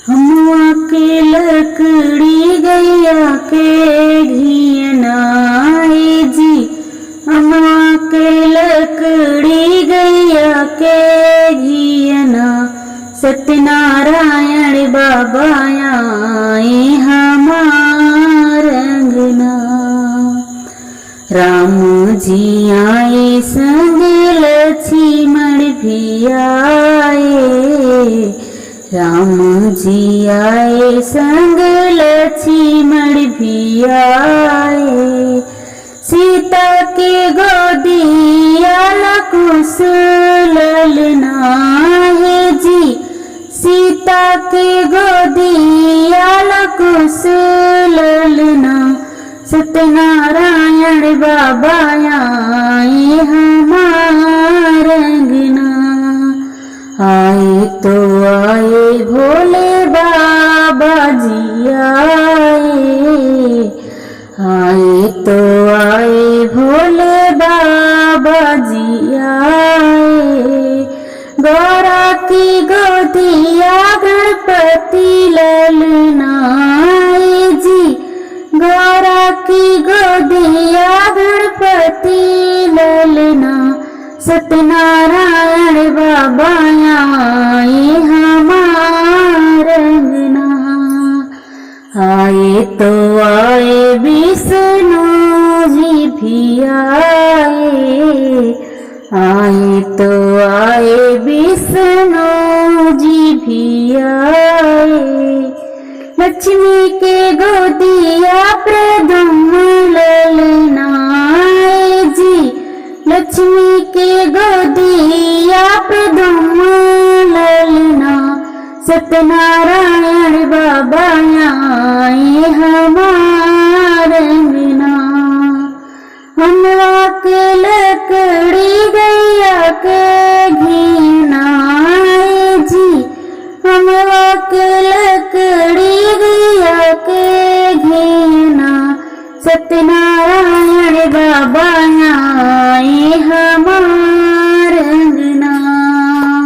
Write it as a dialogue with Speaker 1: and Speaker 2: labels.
Speaker 1: हमुआ के लकड़ी गैया के घियनाए जी। हमुआ के लकड़ी गैया के घियना सत्यनारायण बाबा आए हमार अंगना। राम जी आए संग लक्ष्मण भी आए। राम जी आए संग लक्ष्मण भी आए। सीता के गोदिया कुश ललना है जी। सीता के गोदिया कुश ललना सत्यनारायण बाबा आए हमार अंगना। आए तो आए भोले बाबा जी आए। आए तो आए भोले बाबा जी आए। गौरा की गोदिया गणपति ललना जी। गौरा की गोदिया गणपति ललना सत्यनारायण बाबा आए हमार अंगना। आए तो आए विष्णु जी भी आए। आए तो आए विष्णु जी भी आए। लक्ष्मी के गोदिया प्रद्युम्न ललना जी। लक्ष्मी के गोदिया प्रद्युम्न ललना सत्यनारायण बाबा आए हमार अंगना। हमुआ के लकड़ी गैया के घियनाए जी। हमुआ के लकड़ी गैया के घियना सत्यनारायण बाबा